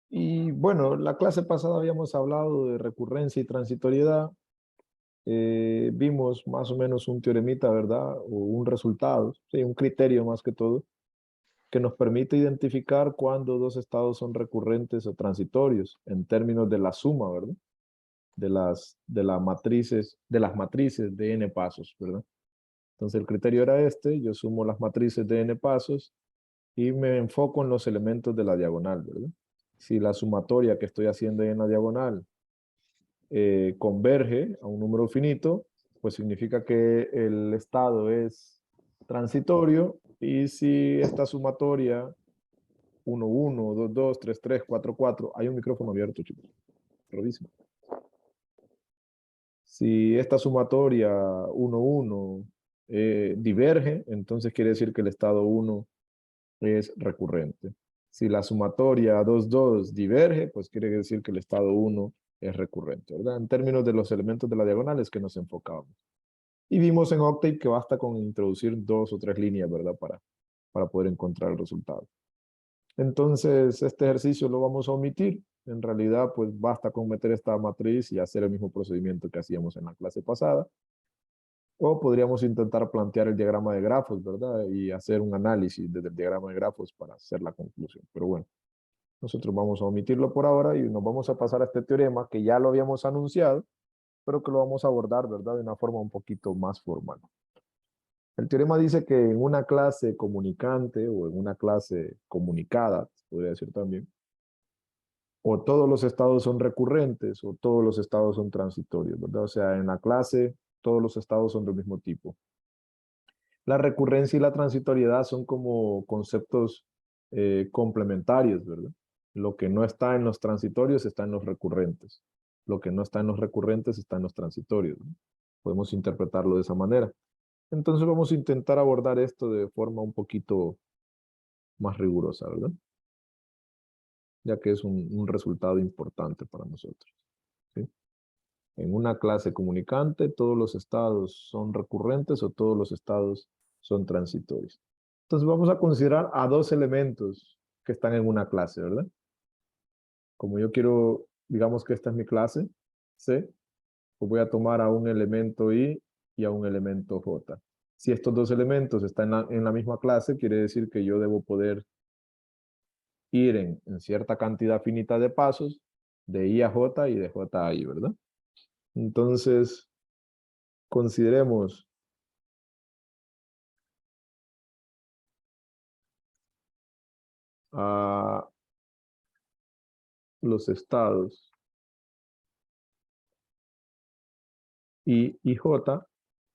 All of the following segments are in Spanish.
Y bueno, la clase pasada habíamos hablado de recurrencia y transitoriedad. Vimos más o menos un teoremita, ¿verdad? O un resultado, sí, un criterio más que todo, que nos permite identificar cuándo dos estados son recurrentes o transitorios en términos de la suma, ¿verdad? De las matrices de n pasos, ¿verdad? Entonces el criterio era este: yo sumo las matrices de n pasos y me enfoco en los elementos de la diagonal, ¿verdad? Si la sumatoria que estoy haciendo en la diagonal converge a un número finito, pues significa que el estado es transitorio. Y si esta sumatoria 1, 1, 2, 2, 3, 3, 4, 4, hay un micrófono abierto, chicos, revisen. Si esta sumatoria 1, 1 diverge, entonces quiere decir que el estado 1 es recurrente. Si la sumatoria 2, 2 diverge, pues quiere decir que el estado 1 es recurrente, ¿verdad? En términos de los elementos de la diagonal es que nos enfocábamos. Y vimos en Octave que basta con introducir 2 o 3 líneas, ¿verdad? Para poder encontrar el resultado. Entonces, este ejercicio lo vamos a omitir. En realidad, pues basta con meter esta matriz y hacer el mismo procedimiento que hacíamos en la clase pasada. O podríamos intentar plantear el diagrama de grafos, ¿verdad? Y hacer un análisis desde el diagrama de grafos para hacer la conclusión. Pero bueno, nosotros vamos a omitirlo por ahora y nos vamos a pasar a este teorema que ya lo habíamos anunciado, pero que lo vamos a abordar, ¿verdad? De una forma un poquito más formal. El teorema dice que en una clase comunicante o en una clase comunicada, se podría decir también, o todos los estados son recurrentes o todos los estados son transitorios, ¿verdad? O sea, en la clase todos los estados son del mismo tipo. La recurrencia y la transitoriedad son como conceptos complementarios, ¿verdad? Lo que no está en los transitorios está en los recurrentes. Lo que no está en los recurrentes está en los transitorios, ¿no? Podemos interpretarlo de esa manera. Entonces vamos a intentar abordar esto de forma un poquito más rigurosa, ¿verdad? Ya que es un resultado importante para nosotros, ¿sí? En una clase comunicante, todos los estados son recurrentes o todos los estados son transitorios. Entonces vamos a considerar a dos elementos que están en una clase, ¿verdad? Como yo quiero, digamos que esta es mi clase, C, pues voy a tomar a un elemento I y a un elemento J. Si estos dos elementos están en la misma clase, quiere decir que yo debo poder ir en cierta cantidad finita de pasos, de I a J y de J a I, ¿verdad? Entonces, consideremos a los estados I y J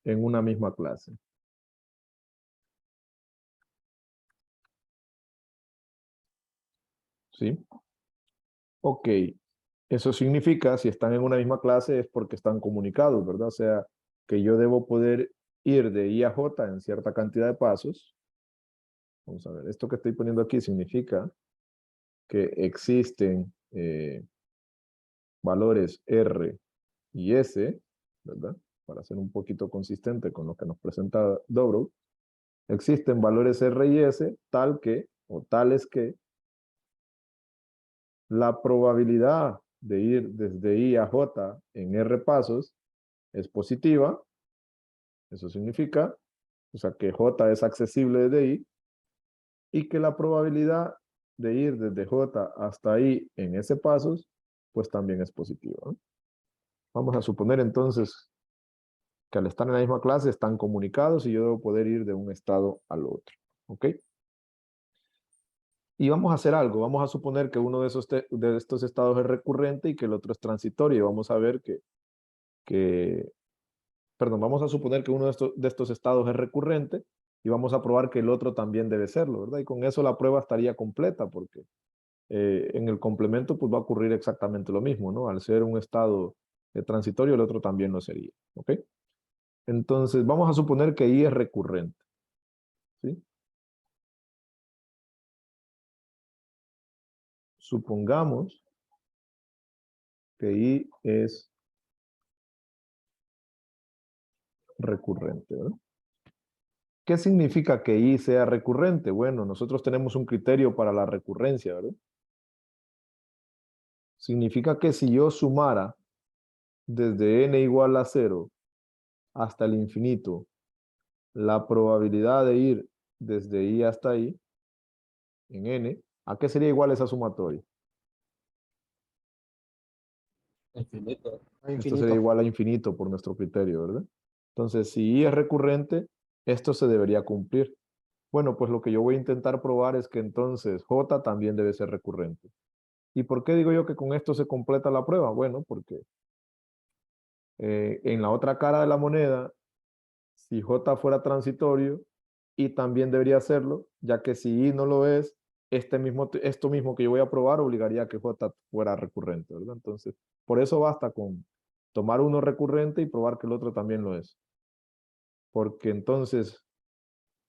en una misma clase, ¿sí? Ok, eso significa, si están en una misma clase es porque están comunicados, ¿verdad? O sea, que yo debo poder ir de I a J en cierta cantidad de pasos. Vamos a ver, esto que estoy poniendo aquí significa que existen valores R y S, ¿verdad? Para ser un poquito consistente con lo que nos presenta Dobro, existen valores R y S tal que, o tales que, la probabilidad de ir desde I a J en R pasos es positiva. Eso significa, o sea, que J es accesible desde I y que la probabilidad de ir desde J hasta I en S pasos, pues también es positiva, ¿no? Vamos a suponer entonces que al estar en la misma clase están comunicados y yo debo poder ir de un estado al otro, ¿ok? Y vamos a hacer algo, vamos a suponer que uno de estos estados es recurrente y que el otro es transitorio, y vamos a ver que perdón, vamos a suponer que uno de estos estados es recurrente y vamos a probar que el otro también debe serlo, ¿verdad? Y con eso la prueba estaría completa porque en el complemento pues va a ocurrir exactamente lo mismo, ¿no? Al ser un estado transitorio, el otro también lo sería, ¿ok? Entonces vamos a suponer que I es recurrente, ¿sí? Supongamos que I es recurrente, ¿verdad? ¿Qué significa que I sea recurrente? Bueno, nosotros tenemos un criterio para la recurrencia, ¿verdad? Significa que si yo sumara desde n igual a 0 hasta el infinito la probabilidad de ir desde i hasta i en n, ¿a qué sería igual esa sumatoria? Infinito. Esto sería igual a infinito por nuestro criterio, ¿verdad? Entonces, si i es recurrente, esto se debería cumplir. Bueno, pues lo que yo voy a intentar probar es que entonces j también debe ser recurrente. ¿Y por qué digo yo que con esto se completa la prueba? Bueno, porque en la otra cara de la moneda, si j fuera transitorio, y también debería serlo, ya que si i no lo es, esto mismo que yo voy a probar obligaría a que j fuera recurrente, ¿verdad? Entonces, por eso basta con tomar uno recurrente y probar que el otro también lo es. Porque entonces,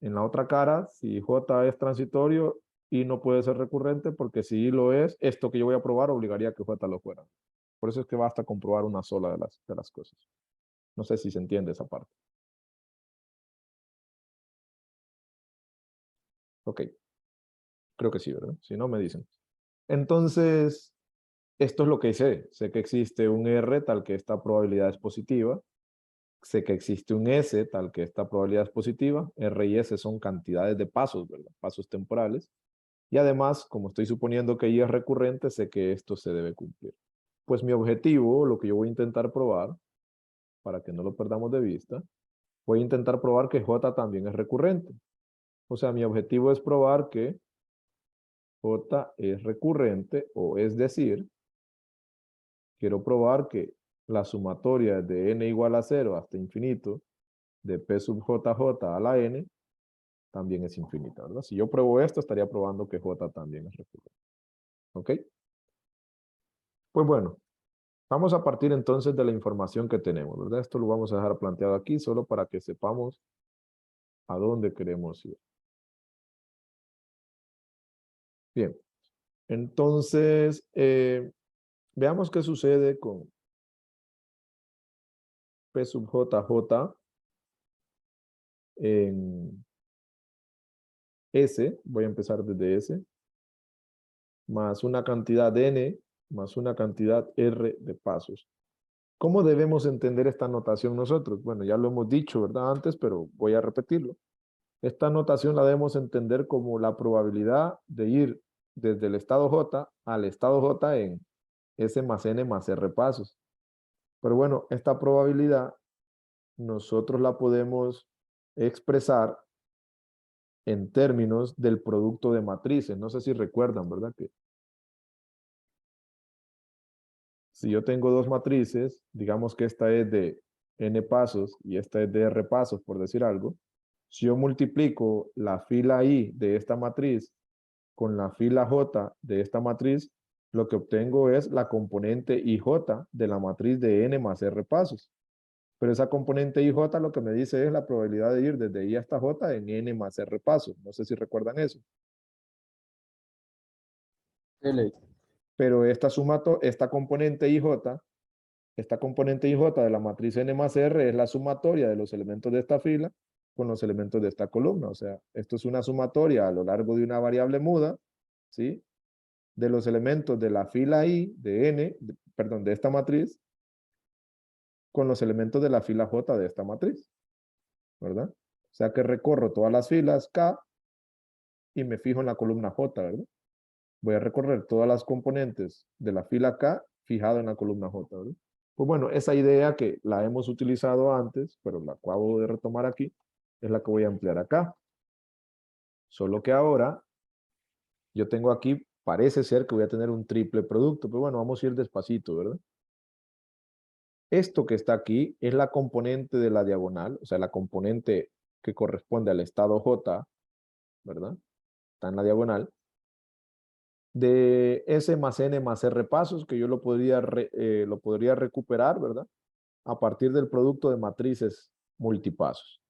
en la otra cara, si j es transitorio, i no puede ser recurrente, porque si i lo es, esto que yo voy a probar obligaría a que j lo fuera. Por eso es que basta con probar una sola de las cosas. No sé si se entiende esa parte. Ok, creo que sí, ¿verdad? Si no, me dicen. Entonces, esto es lo que sé. Sé que existe un R tal que esta probabilidad es positiva. Sé que existe un S tal que esta probabilidad es positiva. R y S son cantidades de pasos, ¿verdad? Pasos temporales. Y además, como estoy suponiendo que Y es recurrente, sé que esto se debe cumplir. Pues mi objetivo, lo que yo voy a intentar probar, para que no lo perdamos de vista, voy a intentar probar que J también es recurrente. O sea, mi objetivo es probar que J es recurrente, o es decir, quiero probar que la sumatoria de n igual a 0 hasta infinito de p sub jj a la n también es infinita, ¿verdad? Si yo pruebo esto, estaría probando que j también es recurrente. ¿Ok? Pues bueno, vamos a partir entonces de la información que tenemos, ¿verdad? Esto lo vamos a dejar planteado aquí solo para que sepamos a dónde queremos ir. Bien, entonces veamos qué sucede con p sub jj en S, voy a empezar desde S, más una cantidad de n, más una cantidad r de pasos. ¿Cómo debemos entender esta notación nosotros? Bueno, ya lo hemos dicho, ¿verdad? Antes, pero voy a repetirlo. Esta notación la debemos entender como la probabilidad de ir desde el estado J al estado J en S más N más R pasos. Pero bueno, esta probabilidad nosotros la podemos expresar en términos del producto de matrices. No sé si recuerdan, ¿verdad? Que si yo tengo dos matrices, digamos que esta es de n pasos y esta es de r pasos, por decir algo, si yo multiplico la fila i de esta matriz con la fila j de esta matriz, lo que obtengo es la componente ij de la matriz de n más r pasos. Pero esa componente ij lo que me dice es la probabilidad de ir desde i hasta j en n más r pasos. No sé si recuerdan eso. L. Pero esta componente ij, esta componente ij de la matriz n más r es la sumatoria de los elementos de esta fila con los elementos de esta columna. O sea, esto es una sumatoria a lo largo de una variable muda, ¿sí? De los elementos de la fila i de n, perdón, de esta matriz, con los elementos de la fila j de esta matriz, ¿verdad? O sea que recorro todas las filas K y me fijo en la columna J, ¿verdad? Voy a recorrer todas las componentes de la fila K fijado en la columna J, ¿verdad? Pues bueno, esa idea que la hemos utilizado antes, pero la acabo de retomar aquí, es la que voy a emplear acá. Solo que ahora yo tengo aquí, parece ser que voy a tener un triple producto, pero bueno, vamos a ir despacito, ¿verdad? Esto que está aquí es la componente de la diagonal, o sea, la componente que corresponde al estado J, ¿verdad? Está en la diagonal, de S más N más R pasos, que yo lo podría recuperar, ¿verdad? A partir del producto de matrices multipasos.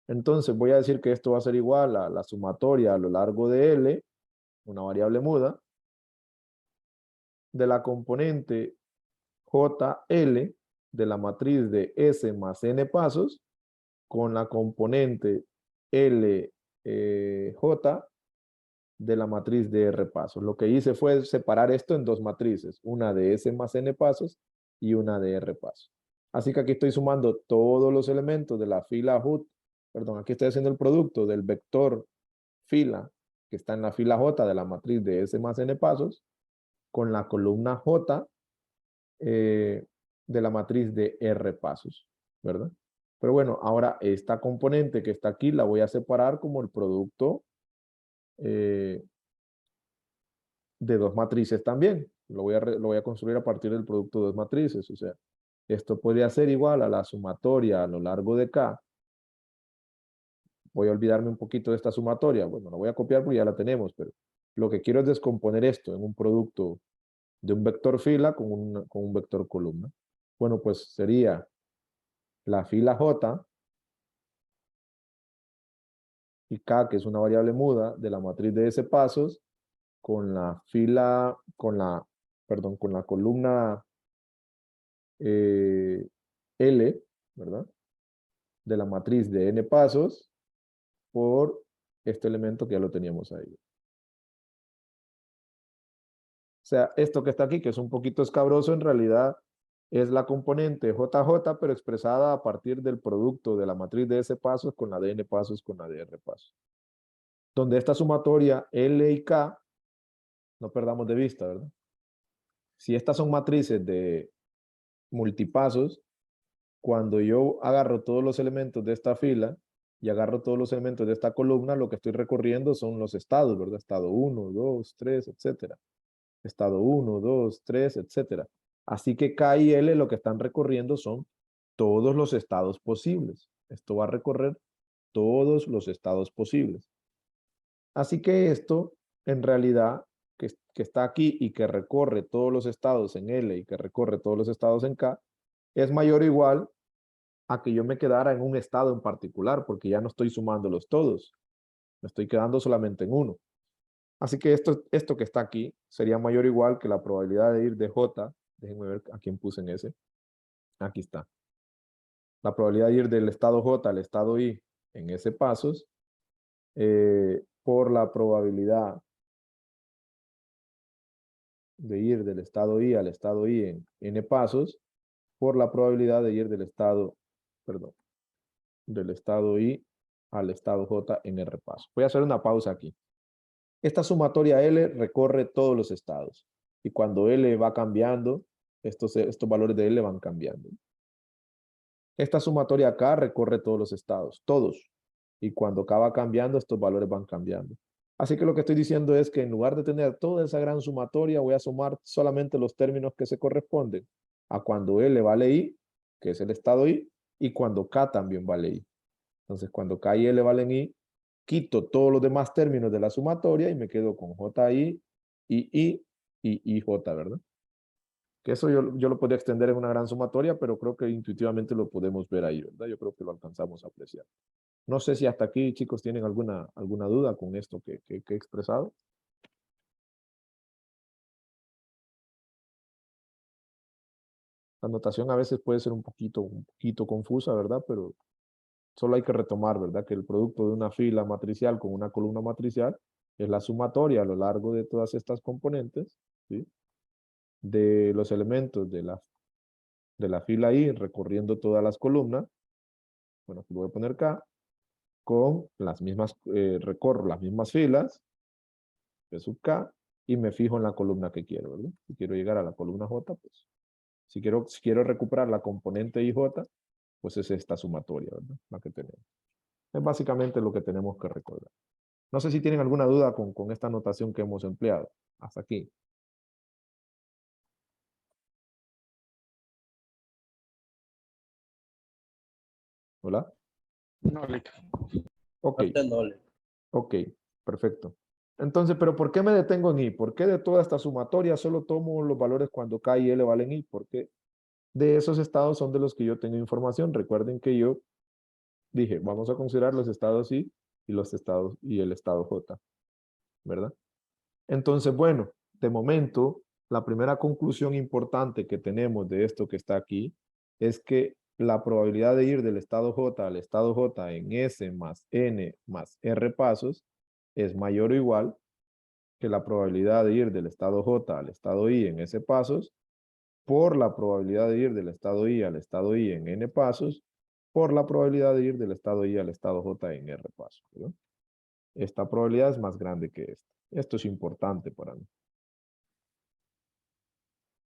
Entonces voy a decir que esto va a ser igual a la sumatoria a lo largo de L, una variable muda, de la componente JL de la matriz de S más N pasos con la componente LJ de la matriz de R pasos. Lo que hice fue separar esto en dos matrices, una de S más N pasos y una de R pasos. Así que aquí estoy sumando todos los elementos de la fila J, perdón, aquí estoy haciendo el producto del vector fila que está en la fila J de la matriz de S más N pasos con la columna J de la matriz de R pasos, ¿verdad? Pero bueno, ahora esta componente que está aquí la voy a separar como el producto de dos matrices también. Lo voy a construir a partir del producto de dos matrices. O sea, esto podría ser igual a la sumatoria a lo largo de K. Voy a olvidarme un poquito de esta sumatoria. Bueno, la voy a copiar porque ya la tenemos, pero lo que quiero es descomponer esto en un producto de un vector fila con un vector columna. Bueno, pues sería la fila J y K, que es una variable muda de la matriz de S pasos, con la fila, perdón, con la columna L, ¿verdad? De la matriz de N pasos por este elemento que ya lo teníamos ahí. O sea, esto que está aquí, que es un poquito escabroso, en realidad es la componente JJ, pero expresada a partir del producto de la matriz de S pasos con la de N pasos con la de R pasos. Donde esta sumatoria L y K, no perdamos de vista, ¿verdad? Si estas son matrices de multipasos, cuando yo agarro todos los elementos de esta fila y agarro todos los elementos de esta columna, lo que estoy recorriendo son los estados, ¿verdad? Estado 1, 2, 3, etcétera. Estado 1, 2, 3, etcétera. Así que K y L lo que están recorriendo son todos los estados posibles. Esto va a recorrer todos los estados posibles. Así que esto, en realidad, que está aquí y que recorre todos los estados en L y que recorre todos los estados en K, es mayor o igual a que yo me quedara en un estado en particular, porque ya no estoy sumándolos todos. Me estoy quedando solamente en uno. Así que esto que está aquí sería mayor o igual que la probabilidad de ir de J, déjenme ver a quién puse en ese, aquí está. La probabilidad de ir del estado J al estado I en S pasos, por la probabilidad de ir del estado I al estado I en N pasos, por la probabilidad de ir del estado, perdón, del estado I al estado J en R pasos. Voy a hacer una pausa aquí. Esta sumatoria L recorre todos los estados. Y cuando L va cambiando, estos valores de L van cambiando. Esta sumatoria K recorre todos los estados, todos. Y cuando K va cambiando, estos valores van cambiando. Así que lo que estoy diciendo es que en lugar de tener toda esa gran sumatoria, voy a sumar solamente los términos que se corresponden a cuando L vale I, que es el estado I, y cuando K también vale I. Entonces, cuando K y L valen I, quito todos los demás términos de la sumatoria y me quedo con JI, II y IJ, ¿verdad? Que eso yo lo podría extender en una gran sumatoria, pero creo que intuitivamente lo podemos ver ahí, ¿verdad? Yo creo que lo alcanzamos a apreciar. No sé si hasta aquí, chicos, tienen alguna duda con esto que he expresado. La notación a veces puede ser un poquito confusa, ¿verdad? Pero solo hay que retomar, ¿verdad? Que el producto de una fila matricial con una columna matricial es la sumatoria a lo largo de todas estas componentes, ¿sí? De los elementos de la fila I recorriendo todas las columnas. Bueno, aquí lo voy a poner acá, con las mismas, recorro las mismas filas, P sub K, y me fijo en la columna que quiero, ¿verdad? Si quiero llegar a la columna J, pues, si quiero recuperar la componente IJ, pues es esta sumatoria, ¿verdad? La que tenemos. Es básicamente lo que tenemos que recordar. No sé si tienen alguna duda con esta notación que hemos empleado. Hasta aquí. ¿Hola? No le Ok, no le. ok, perfecto. Entonces, ¿pero por qué me detengo en I? ¿Por qué de toda esta sumatoria solo tomo los valores cuando K y L valen I? Porque de esos estados son de los que yo tengo información. Recuerden que yo dije, vamos a considerar los estados I y los estados y el estado J, ¿verdad? Entonces, bueno, de momento, la primera conclusión importante que tenemos de esto que está aquí es que la probabilidad de ir del estado J al estado J en S más N más R pasos es mayor o igual que la probabilidad de ir del estado J al estado I en S pasos, por la probabilidad de ir del estado I al estado I en N pasos, por la probabilidad de ir del estado I al estado J en R pasos, ¿verdad? Esta probabilidad es más grande que esta. Esto es importante para mí.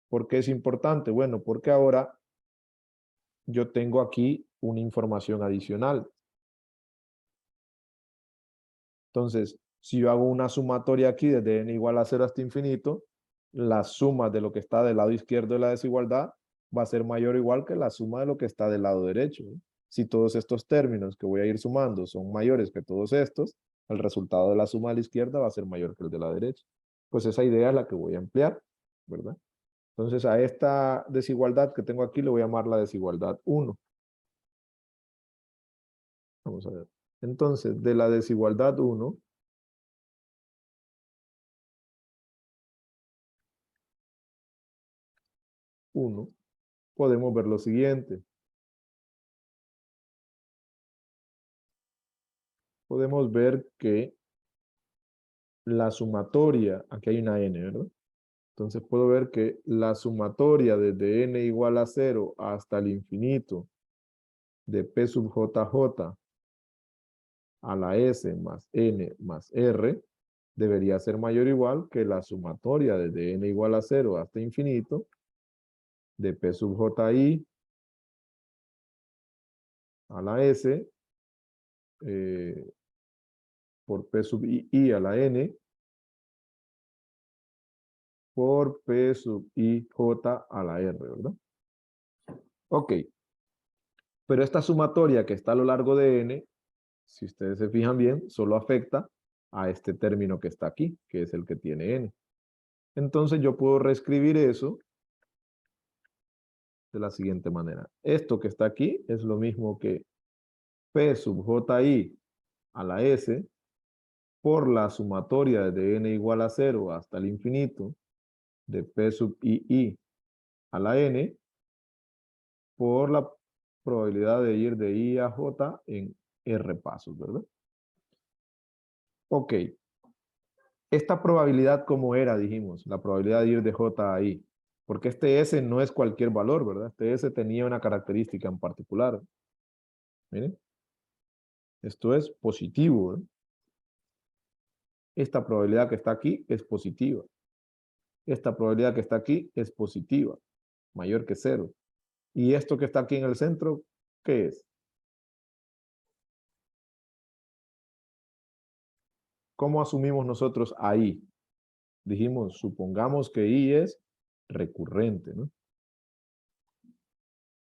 ¿Por qué es importante? Bueno, porque ahora yo tengo aquí una información adicional. Entonces, si yo hago una sumatoria aquí desde n igual a 0 hasta infinito, la suma de lo que está del lado izquierdo de la desigualdad va a ser mayor o igual que la suma de lo que está del lado derecho, ¿no? Si todos estos términos que voy a ir sumando son mayores que todos estos, el resultado de la suma de la izquierda va a ser mayor que el de la derecha. Pues esa idea es la que voy a emplear, ¿verdad? Entonces a esta desigualdad que tengo aquí le voy a llamar la desigualdad 1. Vamos a ver. Entonces, de la desigualdad 1, podemos ver lo siguiente. Podemos ver que la sumatoria, aquí hay una n, ¿verdad? Entonces puedo ver que la sumatoria desde n igual a 0 hasta el infinito de p sub jj a la s más n más r debería ser mayor o igual que la sumatoria desde n igual a 0 hasta infinito de p sub ji a la s por p sub i a la n por p sub i j a la r, ¿verdad? Ok, pero esta sumatoria que está a lo largo de n, si ustedes se fijan bien, solo afecta a este término que está aquí, que es el que tiene n. Entonces yo puedo reescribir eso de la siguiente manera. Esto que está aquí es lo mismo que p sub ji a la s por la sumatoria de n igual a 0 hasta el infinito de p sub i a la n por la probabilidad de ir de i a j en r pasos, ¿verdad? Ok. Esta probabilidad, ¿cómo era? Dijimos, la probabilidad de ir de j a i. Porque este s no es cualquier valor, ¿verdad? Este s tenía una característica en particular. Miren. Esto es positivo, ¿eh? Esta probabilidad que está aquí es positiva. Esta probabilidad que está aquí es positiva, mayor que 0. Y esto que está aquí en el centro, ¿qué es? ¿Cómo asumimos nosotros a i? Dijimos, supongamos que i es recurrente, ¿no?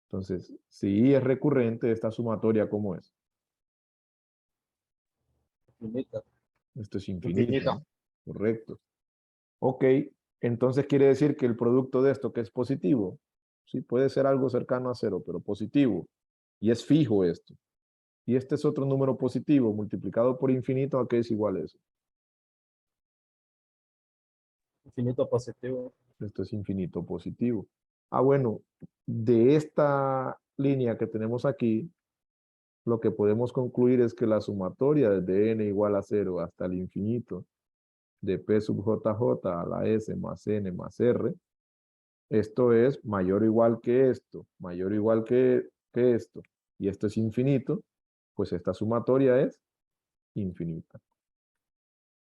Entonces, si i es recurrente, esta sumatoria, ¿cómo es? Infinita. Esto es infinito, Infinita. ¿no? Correcto. Ok, entonces quiere decir que el producto de esto que es positivo, sí, puede ser algo cercano a 0, pero positivo, y es fijo esto. Y este es otro número positivo multiplicado por infinito, ¿a qué es igual eso? Infinito positivo. Esto es infinito positivo. Ah, bueno, de esta línea que tenemos aquí, lo que podemos concluir es que la sumatoria desde n igual a 0 hasta el infinito de p sub jj a la s más n más r, esto es mayor o igual que esto, mayor o igual que esto, y esto es infinito, pues esta sumatoria es infinita.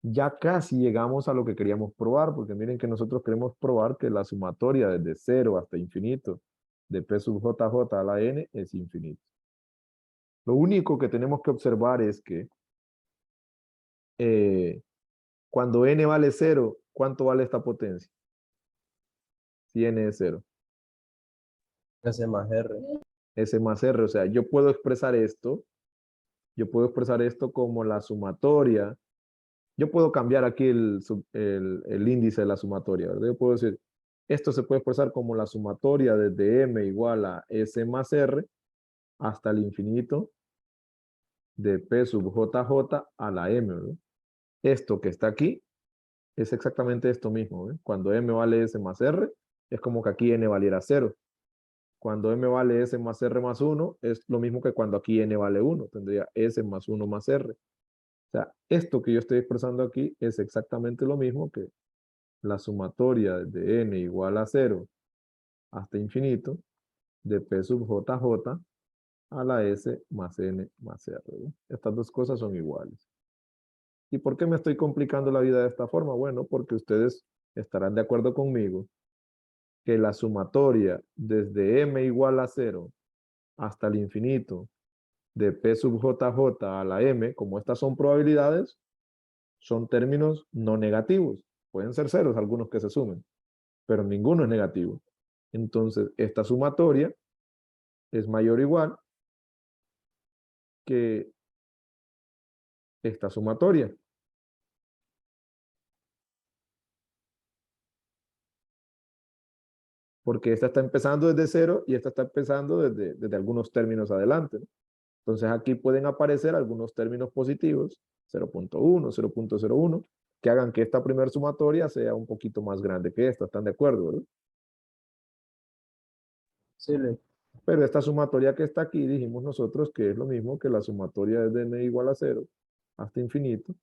Ya casi llegamos a lo que queríamos probar, porque miren que nosotros queremos probar que la sumatoria desde 0 hasta infinito de p sub jj a la n es infinito. Lo único que tenemos que observar es que cuando n vale 0, ¿cuánto vale esta potencia? Si n es 0. S más R. S más R, o sea, yo puedo expresar esto como la sumatoria. Yo puedo cambiar aquí el índice de la sumatoria, ¿verdad? Yo puedo decir, esto se puede expresar como la sumatoria desde m igual a s más r hasta el infinito de p sub jj a la m, ¿verdad? Esto que está aquí es exactamente esto mismo, ¿eh? Cuando m vale s más r, es como que aquí n valiera 0. Cuando m vale s más r más 1, es lo mismo que cuando aquí n vale 1. Tendría s más 1 más r. O sea, esto que yo estoy expresando aquí es exactamente lo mismo que la sumatoria de n igual a 0 hasta infinito de P sub JJ a la S más N más R, ¿no? Estas dos cosas son iguales. ¿Y por qué me estoy complicando la vida de esta forma? Bueno, porque ustedes estarán de acuerdo conmigo que la sumatoria desde m igual a 0 hasta el infinito de P sub JJ a la M, como estas son probabilidades, son términos no negativos. Pueden ser ceros algunos que se sumen, pero ninguno es negativo. Entonces, esta sumatoria es mayor o igual que esta sumatoria. Porque esta está empezando desde cero y esta está empezando desde algunos términos adelante, ¿no? Entonces aquí pueden aparecer algunos términos positivos, 0.1, 0.01, que hagan que esta primera sumatoria sea un poquito más grande que esta. ¿Están de acuerdo, verdad? Sí, Lin. Pero esta sumatoria que está aquí, dijimos nosotros que es lo mismo que la sumatoria desde n igual a 0 hasta infinito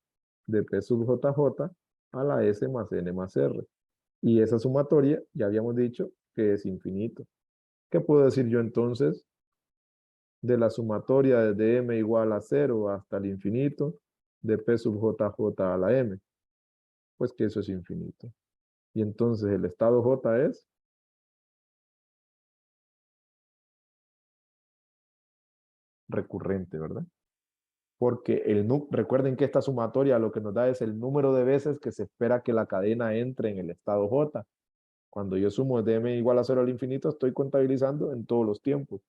de P sub JJ a la S más N más R. Y esa sumatoria ya habíamos dicho que es infinito. ¿Qué puedo decir yo entonces de la sumatoria desde m igual a 0 hasta el infinito de P sub JJ a la M? Pues que eso es infinito. Y entonces el estado J es recurrente, ¿verdad? Porque recuerden que esta sumatoria lo que nos da es el número de veces que se espera que la cadena entre en el estado J. Cuando yo sumo de m igual a 0 al infinito, estoy contabilizando en todos los tiempos.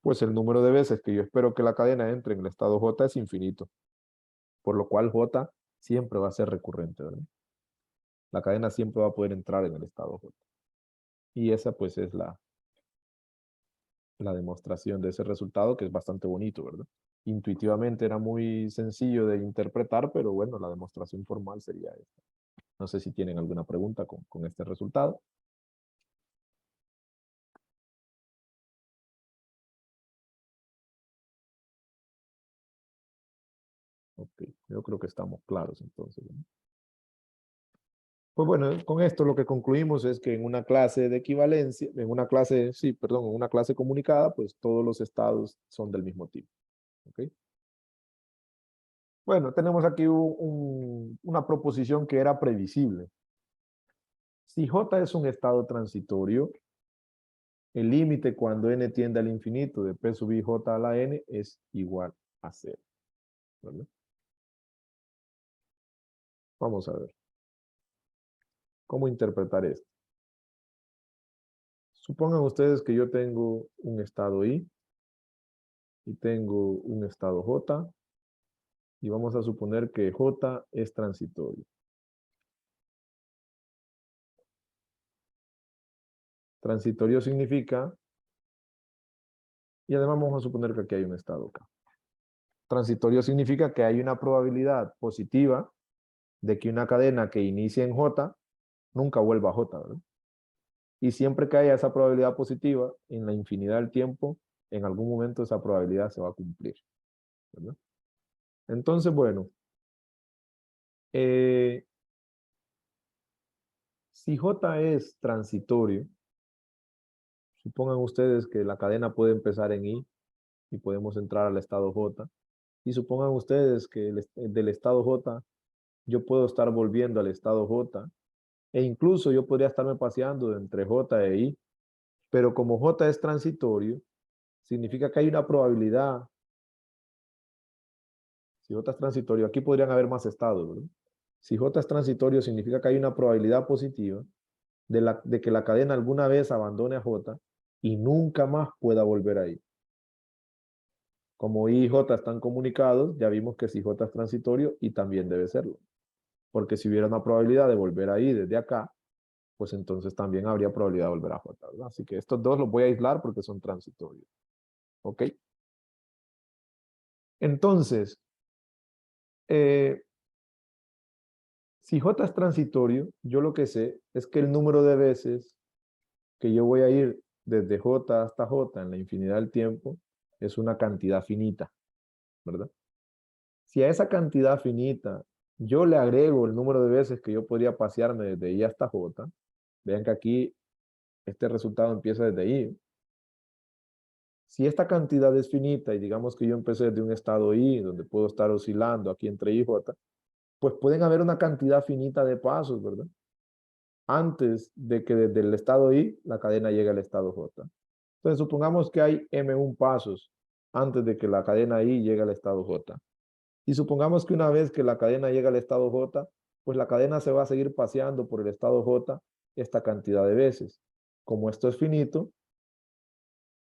Pues el número de veces que yo espero que la cadena entre en el estado J es infinito. Por lo cual J siempre va a ser recurrente, ¿verdad? La cadena siempre va a poder entrar en el estado J. Y esa pues es la demostración de ese resultado, que es bastante bonito, ¿verdad? Intuitivamente era muy sencillo de interpretar, pero bueno, la demostración formal sería esta. No sé si tienen alguna pregunta con este resultado. Ok, yo creo que estamos claros entonces, ¿no? Pues bueno, con esto lo que concluimos es que en una clase de equivalencia, en una clase, sí, perdón, en una clase comunicada, pues todos los estados son del mismo tipo. ¿Ok? Bueno, tenemos aquí una proposición que era previsible. Si J es un estado transitorio, el límite cuando n tiende al infinito de P sub ij a la n es igual a 0. ¿Verdad? Vamos a ver. ¿Cómo interpretar esto? Supongan ustedes que yo tengo un estado I y tengo un estado J y vamos a suponer que J es transitorio. Transitorio significa, y además vamos a suponer que aquí hay un estado K. Transitorio significa que hay una probabilidad positiva de que una cadena que inicie en J nunca vuelva a J, ¿verdad? Y siempre que haya esa probabilidad positiva, en la infinidad del tiempo, en algún momento esa probabilidad se va a cumplir, ¿verdad? Entonces, bueno, eh, si J es transitorio, supongan ustedes que la cadena puede empezar en I y podemos entrar al estado J. Y supongan ustedes que del estado J yo puedo estar volviendo al estado J e incluso yo podría estarme paseando entre J e I, pero como J es transitorio, significa que hay una probabilidad. Si J es transitorio, aquí podrían haber más estados, ¿verdad? Si J es transitorio, significa que hay una probabilidad positiva de que la cadena alguna vez abandone a J y nunca más pueda volver ahí. Como I y J están comunicados, ya vimos que si J es transitorio, I también debe serlo. Porque si hubiera una probabilidad de volver ahí desde acá, pues entonces también habría probabilidad de volver a J, ¿verdad? Así que estos dos los voy a aislar porque son transitorios. ¿Ok? Entonces, eh, si J es transitorio, yo lo que sé es que el número de veces que yo voy a ir desde J hasta J en la infinidad del tiempo es una cantidad finita, ¿verdad? Si a esa cantidad finita yo le agrego el número de veces que yo podría pasearme desde I hasta J, vean que aquí este resultado empieza desde I. Si esta cantidad es finita y digamos que yo empecé desde un estado I, donde puedo estar oscilando aquí entre I y J, pues pueden haber una cantidad finita de pasos, ¿verdad? Antes de que desde el estado I la cadena llegue al estado J. Entonces supongamos que hay M1 pasos antes de que la cadena I llegue al estado J. Y supongamos que una vez que la cadena llega al estado J, pues la cadena se va a seguir paseando por el estado J esta cantidad de veces. Como esto es finito,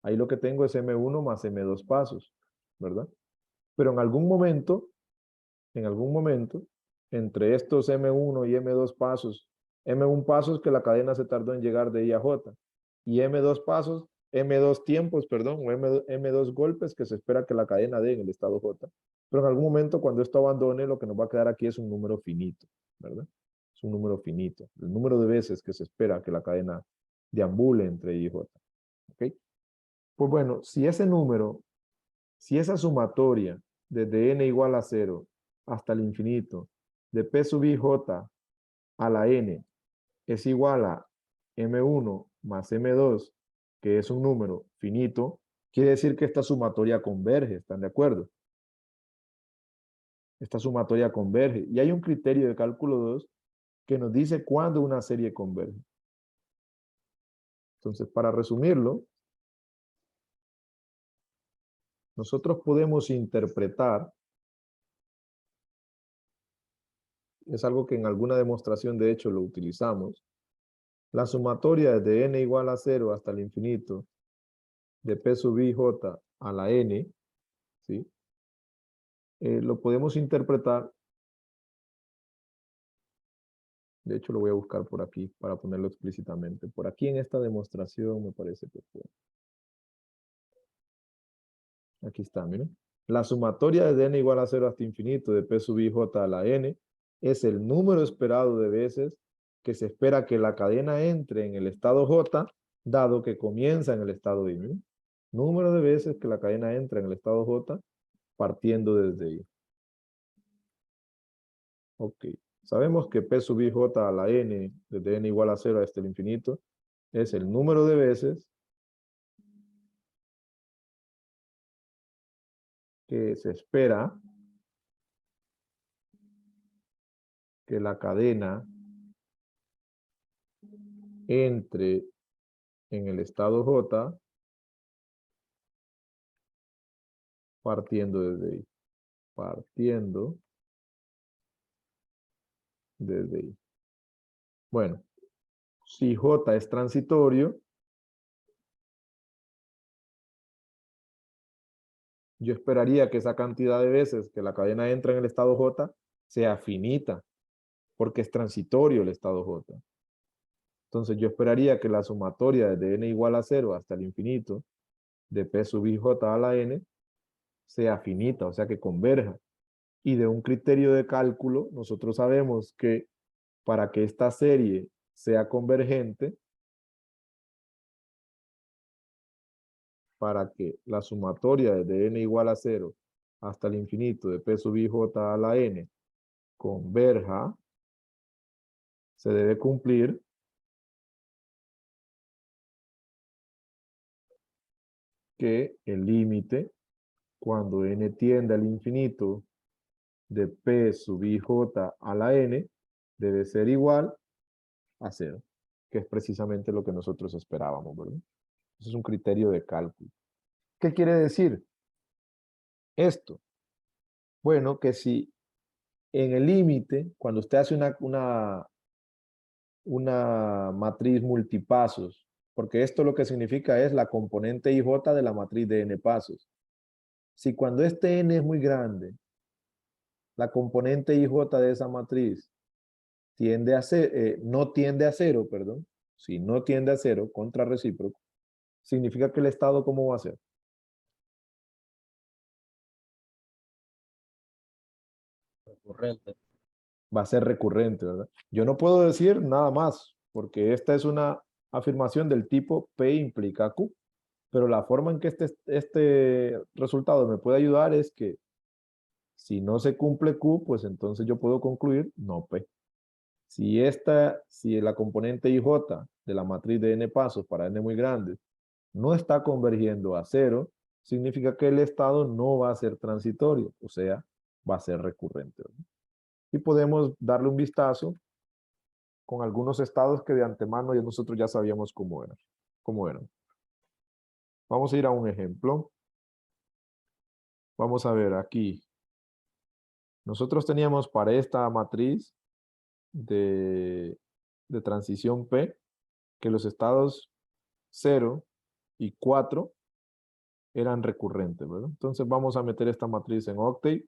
ahí lo que tengo es M1 más M2 pasos, ¿verdad? Pero en algún momento, entre estos M1 y M2 pasos, M1 pasos que la cadena se tardó en llegar de I a J, y M2 pasos, M2 tiempos, perdón, o M2 golpes que se espera que la cadena dé en el estado J. Pero en algún momento cuando esto abandone, lo que nos va a quedar aquí es un número finito, ¿verdad? Es un número finito, el número de veces que se espera que la cadena deambule entre I y J. ¿Ok? Pues bueno, si ese número, si esa sumatoria desde n igual a 0 hasta el infinito de P sub I J a la n es igual a M1 más M2, que es un número finito, quiere decir que esta sumatoria converge, ¿están de acuerdo? Esta sumatoria converge. Y hay un criterio de cálculo 2 que nos dice cuándo una serie converge. Entonces, para resumirlo, nosotros podemos interpretar, es algo que en alguna demostración de hecho lo utilizamos, la sumatoria de n igual a 0 hasta el infinito de P sub I J a la n, ¿sí? Lo podemos interpretar, de hecho lo voy a buscar por aquí para ponerlo explícitamente. Por aquí en esta demostración me parece que fue. Aquí está, miren. La sumatoria de n igual a 0 hasta infinito de P sub I J a la n es el número esperado de veces que se espera que la cadena entre en el estado J, dado que comienza en el estado I. ¿Miren? Número de veces que la cadena entra en el estado J partiendo desde I. Ok. Sabemos que P sub I J a la n, desde n igual a 0 hasta el infinito, es el número de veces que se espera que la cadena entre en el estado J partiendo desde I. Partiendo desde I. Bueno, si J es transitorio, yo esperaría que esa cantidad de veces que la cadena entra en el estado J sea finita, porque es transitorio el estado J. Entonces yo esperaría que la sumatoria desde n igual a 0 hasta el infinito de P sub I J a la n sea finita, o sea que converja. Y de un criterio de cálculo, nosotros sabemos que para que esta serie sea convergente, para que la sumatoria desde n igual a 0 hasta el infinito de P sub I J a la n converja, se debe cumplir que el límite cuando n tiende al infinito de P sub I J a la n debe ser igual a 0, que es precisamente lo que nosotros esperábamos, ¿verdad? Ese es un criterio de cálculo. ¿Qué quiere decir esto? Bueno, que si en el límite, cuando usted hace una matriz multipasos, porque esto lo que significa es la componente IJ de la matriz de n pasos. Si cuando este n es muy grande, la componente IJ de esa matriz tiende a ser, no tiende a cero, perdón, si no tiende a cero, contra recíproco, significa que el estado, ¿cómo va a ser? Recurrente. Va a ser recurrente, ¿verdad? Yo no puedo decir nada más, porque esta es una afirmación del tipo P implica Q, pero la forma en que este resultado me puede ayudar es que Si no se cumple Q, pues entonces yo puedo concluir no P. Si la componente IJ de la matriz de n pasos para n muy grandes no está convergiendo a cero, significa que el estado no va a ser transitorio, o sea, va a ser recurrente, ¿no? Y podemos darle un vistazo con algunos estados que de antemano nosotros ya sabíamos cómo eran. Vamos a ir a un ejemplo. Vamos a ver aquí. Nosotros teníamos para esta matriz de transición P que los estados 0 y 4 eran recurrentes, ¿verdad? Entonces vamos a meter esta matriz en Octave.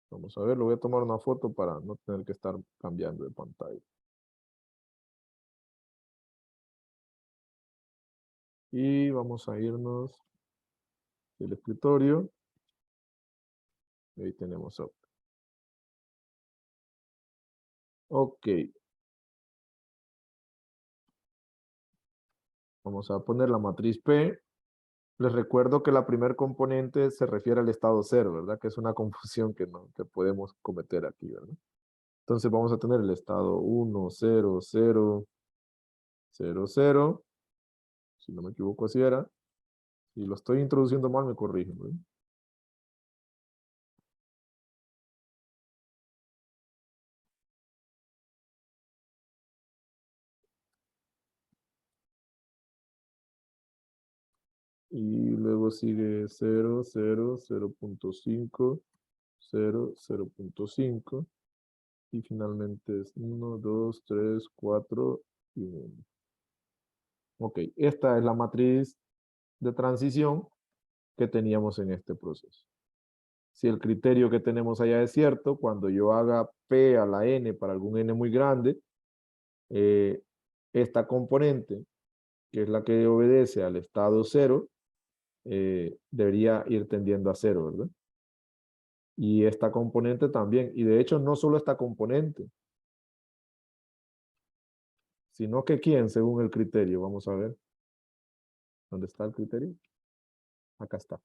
Vamos a ver, lo voy a tomar una foto para no tener que estar cambiando de pantalla. Y vamos a irnos del escritorio. Y ahí tenemos Octave. Ok. Vamos a poner la matriz P. Les recuerdo que la primer componente se refiere al estado 0, ¿verdad? Que es una confusión que podemos cometer aquí, ¿verdad? Entonces vamos a tener el estado 1, 0, 0, 0, 0. Si no me equivoco, así era. Si lo estoy introduciendo mal, me corrigen, ¿verdad? Y luego sigue 0, 0, 0.5, 0, 0.5. Y finalmente es 1, 2, 3, 4 y 1. Ok, esta es la matriz de transición que teníamos en este proceso. Si el criterio que tenemos allá es cierto, cuando yo haga P a la N para algún N muy grande, esta componente, que es la que obedece al estado 0, debería ir tendiendo a 0, ¿verdad? Y esta componente también. Y de hecho no solo esta componente, sino que quién, según el criterio. Vamos a ver. ¿Dónde está el criterio? Acá está.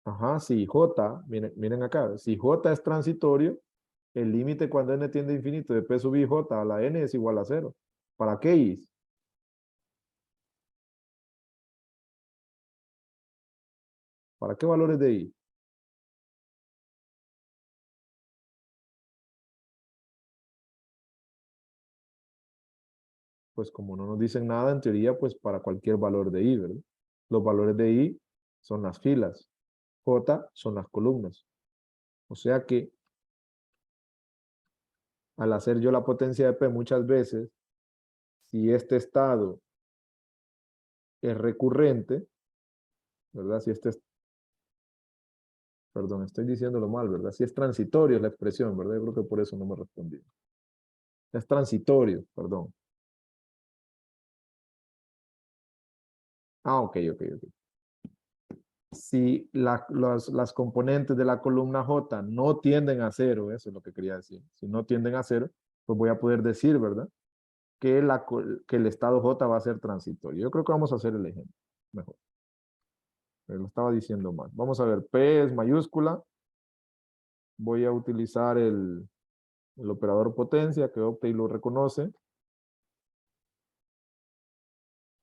Ajá, si J, miren acá, si J es transitorio, el límite cuando n tiende a infinito de P sub i J a la n es igual a 0. ¿Para qué is? ¿Para qué valores de i? Pues como no nos dicen nada, en teoría, pues para cualquier valor de i, ¿verdad? Los valores de i son las filas, J son las columnas. O sea que al hacer yo la potencia de P muchas veces, si este estado es recurrente, ¿verdad? Si este es, perdón, estoy diciéndolo mal, ¿verdad? Si es transitorio es la expresión, ¿verdad? Yo creo que por eso no me respondí. Es transitorio, perdón. Ah, ok. Si las componentes de la columna J no tienden a cero, eso es lo que quería decir. Si no tienden a cero, pues voy a poder decir, ¿verdad? Que el estado J va a ser transitorio. Yo creo que vamos a hacer el ejemplo mejor. Pero lo estaba diciendo mal. Vamos a ver, P es mayúscula. Voy a utilizar el operador potencia que Octave lo reconoce.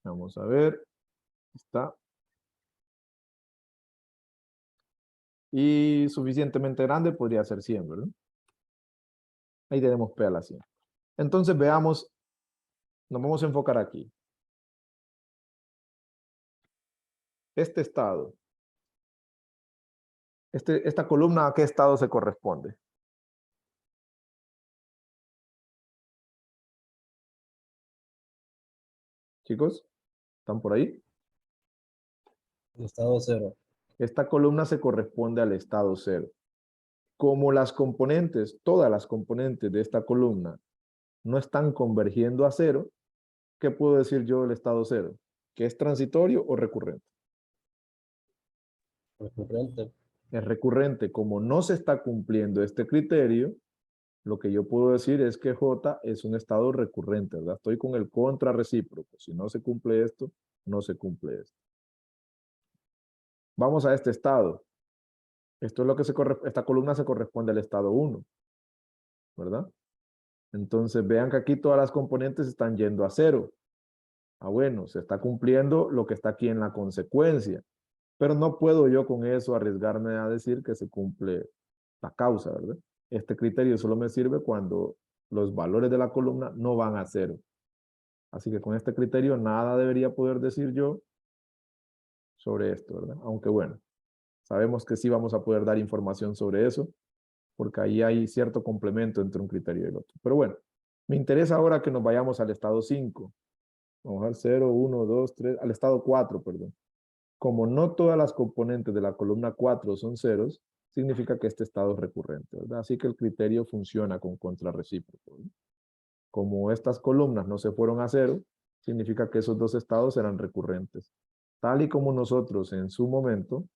Vamos a ver. Está. Y suficientemente grande podría ser 100, ¿verdad? Ahí tenemos P a la 100. Entonces veamos, nos vamos a enfocar aquí. Este estado, esta columna, ¿a qué estado se corresponde? Chicos, ¿están por ahí? Estado 0. Esta columna se corresponde al estado 0. Como las componentes, todas las componentes de esta columna no están convergiendo a 0, ¿qué puedo decir yo del estado 0? ¿Que es transitorio o recurrente? Recurrente. Es recurrente. Como no se está cumpliendo este criterio, lo que yo puedo decir es que J es un estado recurrente, ¿verdad? Estoy con el contrarrecíproco. Si no se cumple esto, no se cumple esto. Vamos a este estado. Esto es lo que esta columna se corresponde al estado 1, ¿verdad? Entonces vean que aquí todas las componentes están yendo a 0. Ah, bueno, se está cumpliendo lo que está aquí en la consecuencia. Pero no puedo yo con eso arriesgarme a decir que se cumple la causa, ¿verdad? Este criterio solo me sirve cuando los valores de la columna no van a 0. Así que con este criterio nada debería poder decir yo sobre esto, ¿verdad? Aunque bueno, sabemos que sí vamos a poder dar información sobre eso, porque ahí hay cierto complemento entre un criterio y el otro. Pero bueno, me interesa ahora que nos vayamos al estado 5. Vamos al 0, 1, 2, 3, al estado 4, perdón. Como no todas las componentes de la columna 4 son ceros, significa que este estado es recurrente, ¿verdad? Así que el criterio funciona con contrarrecíproco, ¿verdad? Como estas columnas no se fueron a 0, significa que esos dos estados eran recurrentes. Tal y como nosotros en su momento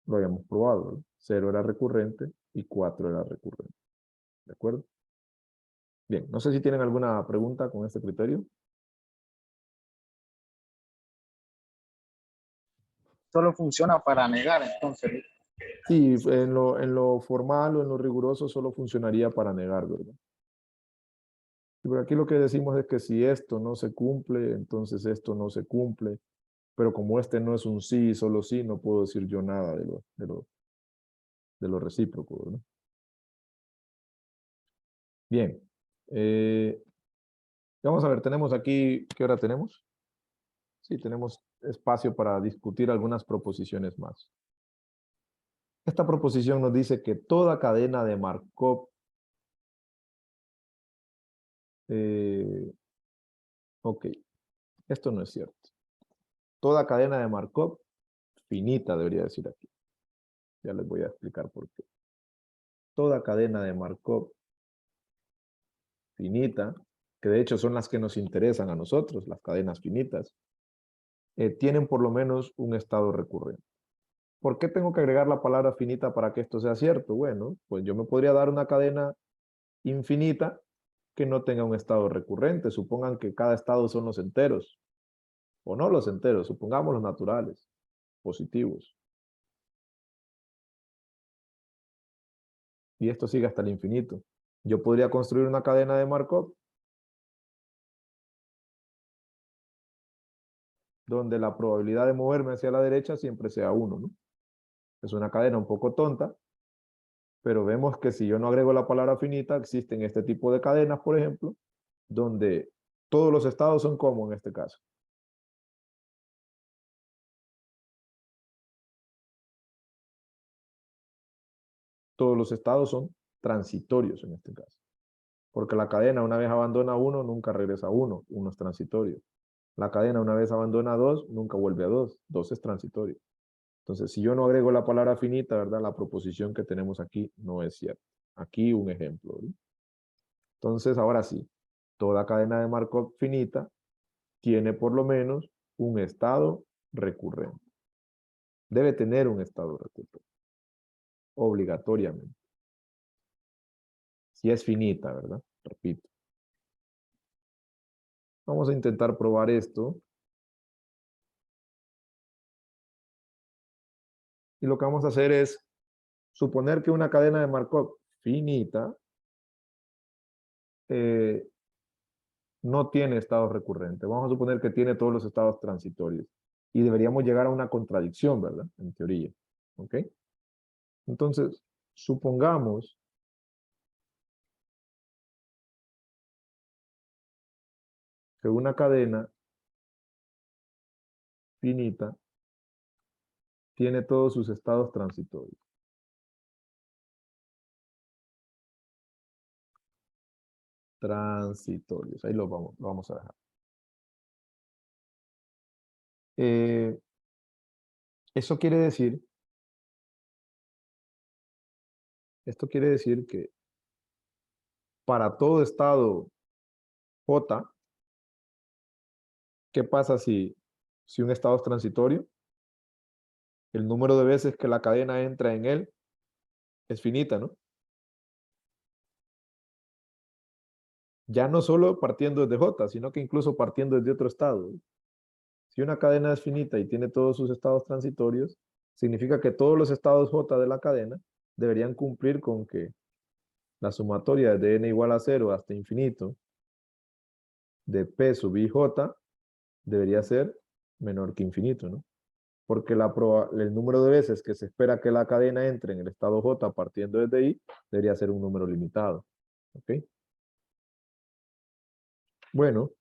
lo habíamos probado, ¿verdad? 0 era recurrente y 4 era recurrente. ¿De acuerdo? Bien, no sé si tienen alguna pregunta con este criterio. Solo funciona para negar, entonces. Sí, en lo formal o en lo riguroso solo funcionaría para negar, ¿verdad? Pero aquí lo que decimos es que si esto no se cumple, entonces esto no se cumple. Pero como este no es un sí, solo sí, no puedo decir yo nada de lo recíproco, ¿verdad? Bien. Vamos a ver, tenemos aquí, ¿qué hora tenemos? Sí, tenemos espacio para discutir algunas proposiciones más. Esta proposición nos dice que toda cadena de Markov, ok, esto no es cierto. Toda cadena de Markov finita, debería decir aquí. Ya les voy a explicar por qué. Toda cadena de Markov finita, que de hecho son las que nos interesan a nosotros, las cadenas finitas, tienen por lo menos un estado recurrente. ¿Por qué tengo que agregar la palabra finita para que esto sea cierto? Bueno, pues yo me podría dar una cadena infinita que no tenga un estado recurrente. Supongan que cada estado son los enteros, o no los enteros, supongamos los naturales, positivos. Y esto sigue hasta el infinito. Yo podría construir una cadena de Markov donde la probabilidad de moverme hacia la derecha siempre sea 1, ¿no? Es una cadena un poco tonta, pero vemos que si yo no agrego la palabra finita, existen este tipo de cadenas, por ejemplo, donde todos los estados son como en este caso. Todos los estados son transitorios en este caso. Porque la cadena una vez abandona 1, nunca regresa a 1, 1 es transitorio. La cadena una vez abandona 2, nunca vuelve a 2, 2 es transitorio. Entonces, si yo no agrego la palabra finita, ¿verdad? La proposición que tenemos aquí no es cierta. Aquí un ejemplo, ¿verdad? Entonces, ahora sí, toda cadena de Markov finita tiene por lo menos un estado recurrente. Debe tener un estado recurrente, obligatoriamente. Si es finita, ¿verdad? Repito. Vamos a intentar probar esto. Y lo que vamos a hacer es suponer que una cadena de Markov finita no tiene estados recurrentes. Vamos a suponer que tiene todos los estados transitorios. Y deberíamos llegar a una contradicción, ¿verdad? En teoría. ¿Ok? Entonces, supongamos que una cadena finita tiene todos sus estados transitorios. Transitorios. Ahí lo vamos a dejar. Eso quiere decir, esto quiere decir que para todo estado J, ¿qué pasa si un estado es transitorio? El número de veces que la cadena entra en él es finita, ¿no? Ya no solo partiendo desde J, sino que incluso partiendo desde otro estado. Si una cadena es finita y tiene todos sus estados transitorios, significa que todos los estados J de la cadena deberían cumplir con que la sumatoria de n igual a 0 hasta infinito de P sub I J debería ser menor que infinito, ¿no? Porque el número de veces que se espera que la cadena entre en el estado J partiendo desde I debería ser un número limitado. ¿Ok? Bueno,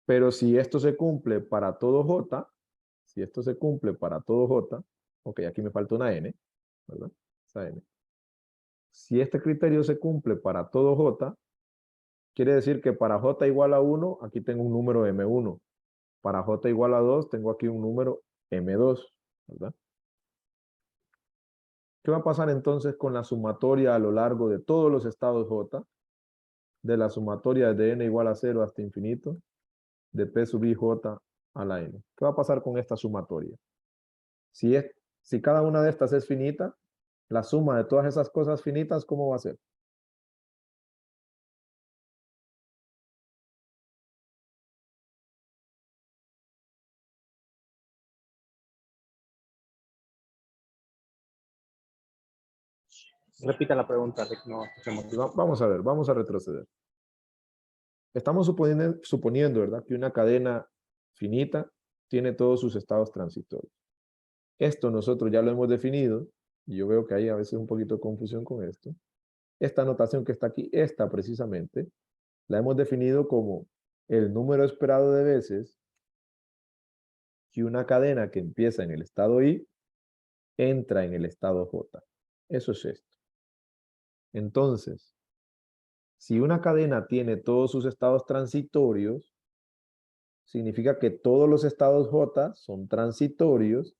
pero si esto se cumple para todo J, si esto se cumple para todo J, ok, aquí me falta una N, ¿verdad? Esa N. Si este criterio se cumple para todo J, quiere decir que para J igual a 1, aquí tengo un número M1. Para J igual a 2, tengo aquí un número M2, ¿verdad? ¿Qué va a pasar entonces con la sumatoria a lo largo de todos los estados J? De la sumatoria de n igual a 0 hasta infinito, de P sub I J a la n. ¿Qué va a pasar con esta sumatoria? Si cada una de estas es finita, la suma de todas esas cosas finitas, ¿cómo va a ser? Repita la pregunta, Rick, no escuchemos. Vamos a ver, vamos a retroceder. Estamos suponiendo, ¿verdad?, que una cadena finita tiene todos sus estados transitorios. Esto nosotros ya lo hemos definido, y yo veo que hay a veces un poquito de confusión con esto. Esta notación que está aquí, esta precisamente, la hemos definido como el número esperado de veces que una cadena que empieza en el estado I entra en el estado J. Eso es esto. Entonces, si una cadena tiene todos sus estados transitorios, significa que todos los estados J son transitorios,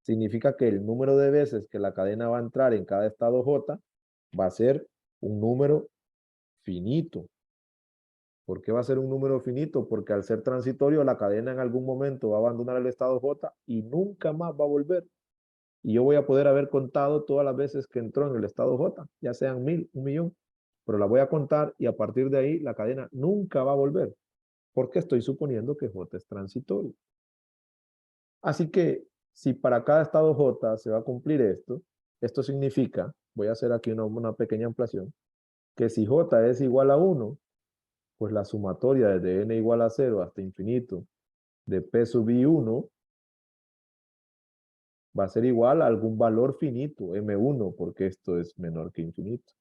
significa que el número de veces que la cadena va a entrar en cada estado J va a ser un número finito. ¿Por qué va a ser un número finito? Porque al ser transitorio, la cadena en algún momento va a abandonar el estado J y nunca más va a volver. Y yo voy a poder haber contado todas las veces que entró en el estado J, ya sean 1000, 1.000.000, pero la voy a contar y a partir de ahí la cadena nunca va a volver, porque estoy suponiendo que J es transitorio. Así que si para cada estado J se va a cumplir esto significa, voy a hacer aquí una pequeña ampliación, que si J es igual a 1, pues la sumatoria desde n igual a 0 hasta infinito de P sub I1 va a ser igual a algún valor finito, M1, porque esto es menor que infinito.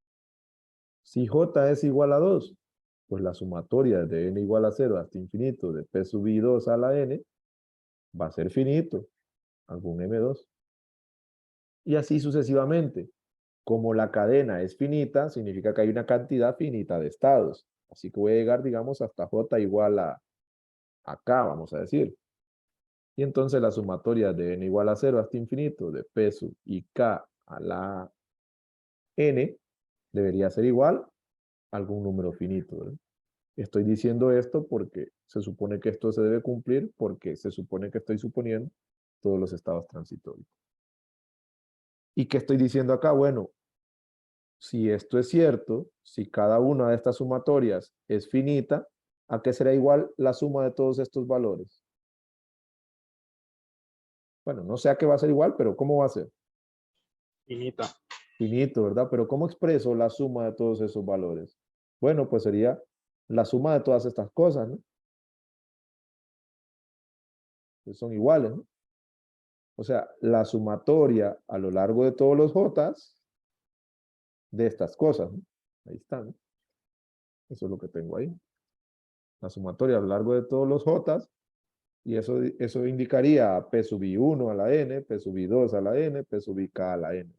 Si J es igual a 2, pues la sumatoria de n igual a 0 hasta infinito de P sub I2 a la n va a ser finito, algún M2. Y así sucesivamente. Como la cadena es finita, significa que hay una cantidad finita de estados. Así que voy a llegar, digamos, hasta J igual a K, vamos a decir. Y entonces la sumatoria de n igual a 0 hasta infinito de P sub y K a la n debería ser igual a algún número finito, ¿verdad? Estoy diciendo esto porque se supone que esto se debe cumplir porque se supone que estoy suponiendo todos los estados transitorios. ¿Y qué estoy diciendo acá? Bueno, si esto es cierto, si cada una de estas sumatorias es finita, ¿a qué será igual la suma de todos estos valores? Bueno, no sé a qué va a ser igual, pero ¿cómo va a ser? Finita. Finito, ¿verdad? Pero ¿cómo expreso la suma de todos esos valores? Bueno, pues sería la suma de todas estas cosas, ¿no? Que son iguales, ¿no? O sea, la sumatoria a lo largo de todos los J de estas cosas, ¿no? Ahí están, ¿no? Eso es lo que tengo ahí. La sumatoria a lo largo de todos los J, y eso indicaría P sub I1 a la N, P sub I2 a la N, P sub IK a la N.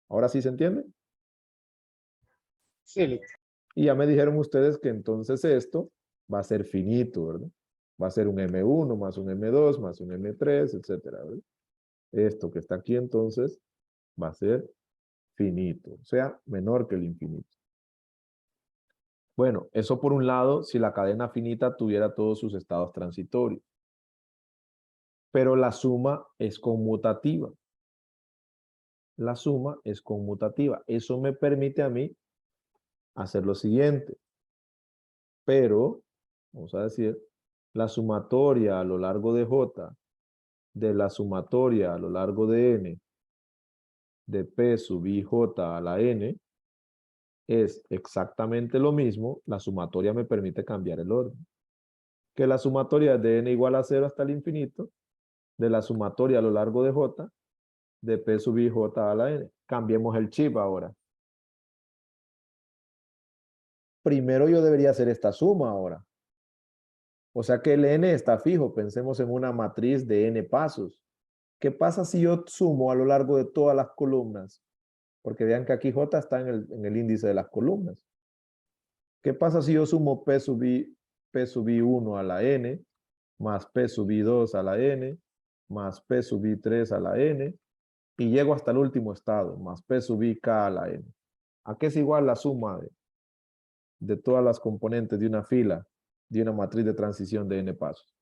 ¿Ahora sí se entiende? Sí, Y ya me dijeron ustedes que entonces esto va a ser finito, ¿verdad? Va a ser un M1 más un M2 más un M3, etcétera, ¿verdad? Esto que está aquí entonces va a ser finito, o sea, menor que el infinito. Bueno, eso por un lado, si la cadena finita tuviera todos sus estados transitorios. Pero la suma es conmutativa. La suma es conmutativa. Eso me permite a mí hacer lo siguiente. Pero, vamos a decir, la sumatoria a lo largo de J de la sumatoria a lo largo de N de P sub I J a la N es exactamente lo mismo, la sumatoria me permite cambiar el orden. Que la sumatoria de N igual a 0 hasta el infinito, de la sumatoria a lo largo de J, de P sub I J a la N. Cambiemos el chip ahora. Primero yo debería hacer esta suma ahora. O sea que el N está fijo, pensemos en una matriz de N pasos. ¿Qué pasa si yo sumo a lo largo de todas las columnas? Porque vean que aquí J está en el índice de las columnas. ¿Qué pasa si yo sumo P sub I1 a la N, más P sub I2 a la N, más P sub I3 a la N, y llego hasta el último estado, más P sub IK a la N? ¿A qué es igual la suma de todas las componentes de una fila, de una matriz de transición de N pasos?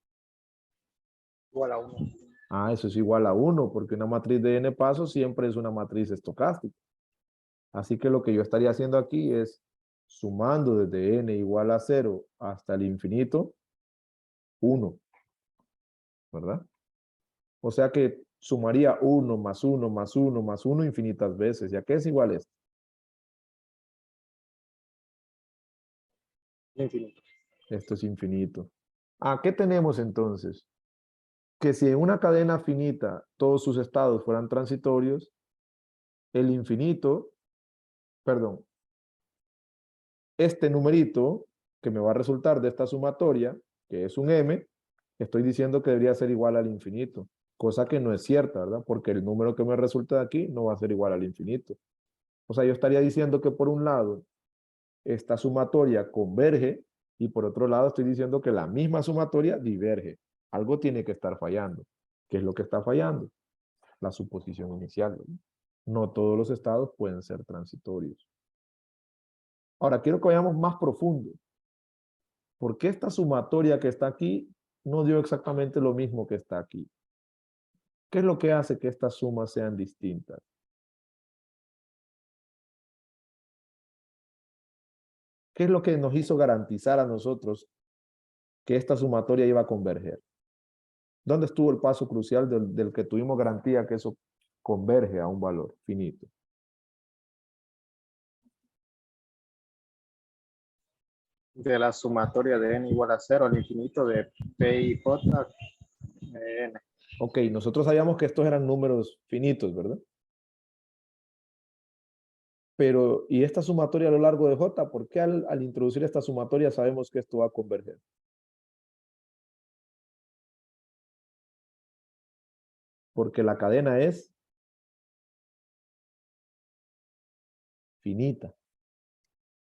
Igual a 1. Ah, eso es igual a 1, porque una matriz de N pasos siempre es una matriz estocástica. Así que lo que yo estaría haciendo aquí es sumando desde N igual a 0 hasta el infinito, 1, ¿verdad? O sea que sumaría 1 más 1 más 1 más 1 infinitas veces. ¿Y a qué es igual esto? Infinito. Esto es infinito. ¿A qué tenemos entonces? Que si en una cadena finita todos sus estados fueran transitorios, el infinito, perdón, este numerito que me va a resultar de esta sumatoria, que es un m, estoy diciendo que debería ser igual al infinito, cosa que no es cierta, ¿verdad? Porque el número que me resulta de aquí no va a ser igual al infinito. O sea, yo estaría diciendo que por un lado, esta sumatoria converge y por otro lado estoy diciendo que la misma sumatoria diverge. Algo tiene que estar fallando. ¿Qué es lo que está fallando? La suposición inicial, ¿verdad? No todos los estados pueden ser transitorios. Ahora, quiero que vayamos más profundo. ¿Por qué esta sumatoria que está aquí no dio exactamente lo mismo que está aquí? ¿Qué es lo que hace que estas sumas sean distintas? ¿Qué es lo que nos hizo garantizar a nosotros que esta sumatoria iba a converger? ¿Dónde estuvo el paso crucial del que tuvimos garantía que eso converge a un valor finito? De la sumatoria de N igual a 0 al infinito de P y J de N. Ok, nosotros sabíamos que estos eran números finitos, ¿verdad? Pero, ¿y esta sumatoria a lo largo de J? ¿Por qué al introducir esta sumatoria sabemos que esto va a converger? Porque la cadena es finita.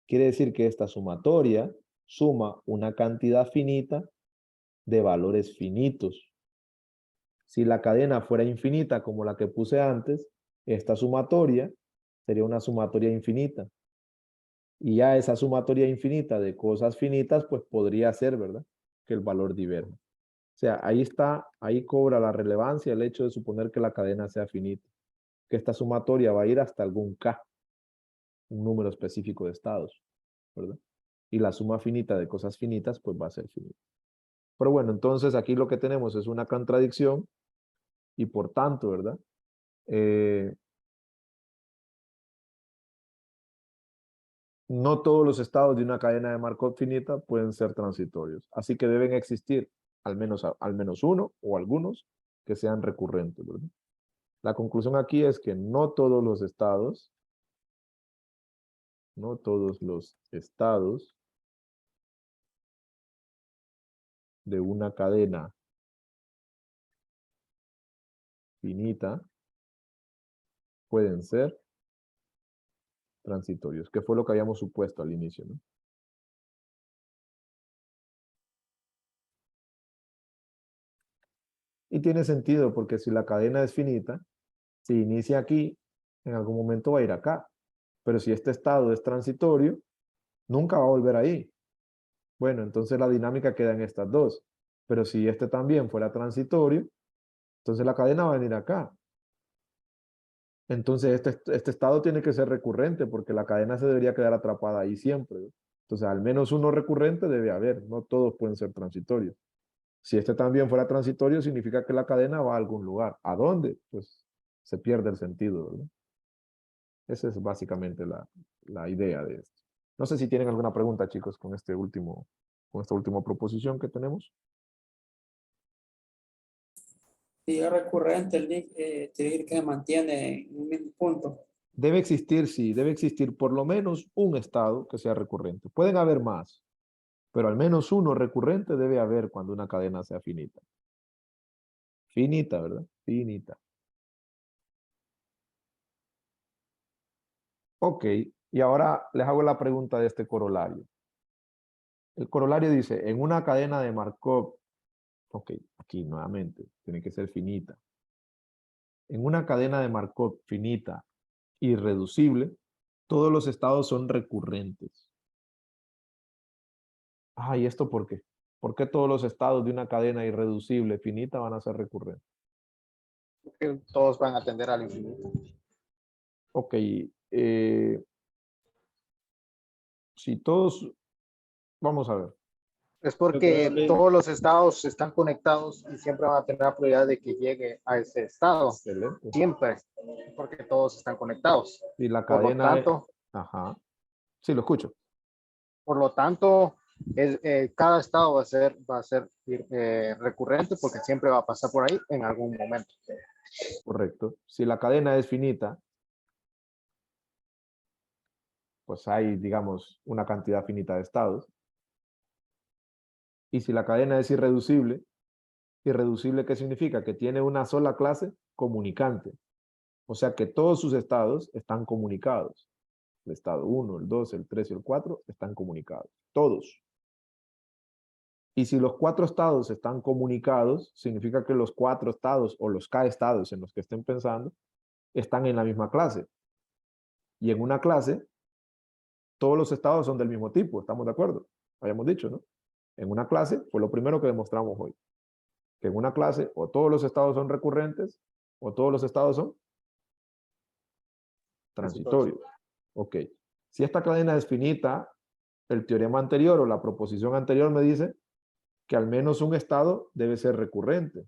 Quiere decir que esta sumatoria suma una cantidad finita de valores finitos. Si la cadena fuera infinita como la que puse antes, esta sumatoria sería una sumatoria infinita. Y ya esa sumatoria infinita de cosas finitas, pues podría ser, ¿verdad? Que el valor diverja. O sea, ahí está, ahí cobra la relevancia el hecho de suponer que la cadena sea finita. Que esta sumatoria va a ir hasta algún K, un número específico de estados, ¿verdad? Y la suma finita de cosas finitas, pues va a ser finita. Pero bueno, entonces aquí lo que tenemos es una contradicción y por tanto, ¿verdad? No todos los estados de una cadena de Markov finita pueden ser transitorios. Así que deben existir al menos uno o algunos que sean recurrentes, ¿verdad? La conclusión aquí es que no todos los estados de una cadena finita pueden ser transitorios, que fue lo que habíamos supuesto al inicio, ¿no? Y tiene sentido porque si la cadena es finita, si inicia aquí, en algún momento va a ir acá. Pero si este estado es transitorio, nunca va a volver ahí. Bueno, entonces la dinámica queda en estas dos. Pero si este también fuera transitorio, entonces la cadena va a venir acá. Entonces este estado tiene que ser recurrente porque la cadena se debería quedar atrapada ahí siempre, ¿no? Entonces al menos uno recurrente debe haber, no todos pueden ser transitorios. Si este también fuera transitorio, significa que la cadena va a algún lugar. ¿A dónde? Pues se pierde el sentido, ¿verdad? Esa es básicamente la idea de esto. No sé si tienen alguna pregunta, chicos, con esta última proposición que tenemos. Si es recurrente, el link, quiere decir que se mantiene en un mismo punto. Debe existir, sí, debe existir por lo menos un estado que sea recurrente. Pueden haber más, pero al menos uno recurrente debe haber cuando una cadena sea finita. Finita, ¿verdad? Finita. Ok, y ahora les hago la pregunta de este corolario. El corolario dice, en una cadena de Markov, ok, aquí nuevamente, tiene que ser finita. En una cadena de Markov finita, irreducible, todos los estados son recurrentes. Ah, ¿y esto por qué? ¿Por qué todos los estados de una cadena irreducible finita van a ser recurrentes? Que todos van a tender al infinito. Ok, si todos, vamos a ver. Es porque todos los estados están conectados y siempre van a tener la probabilidad de que llegue a ese estado. Excelente. Siempre, porque todos están conectados. Si la Por lo cadena tanto, ajá, sí, lo escucho. por lo tanto, cada estado va a ser recurrente porque siempre va a pasar por ahí en algún momento. Correcto. Si la cadena es finita, pues hay, digamos, una cantidad finita de estados. Y si la cadena es irreducible, irreducible, ¿qué significa? Que tiene una sola clase comunicante. O sea que todos sus estados están comunicados. El estado 1, el 2, el 3 y el 4 están comunicados. Todos. Y si los 4 estados están comunicados, significa que los 4 estados o los K estados en los que estén pensando están en la misma clase. Y en una clase, todos los estados son del mismo tipo, ¿estamos de acuerdo? Habíamos dicho, ¿no? En una clase fue lo primero que demostramos hoy. Que en una clase o todos los estados son recurrentes o todos los estados son transitorios. Ok. Si esta cadena es finita, el teorema anterior o la proposición anterior me dice que al menos un estado debe ser recurrente.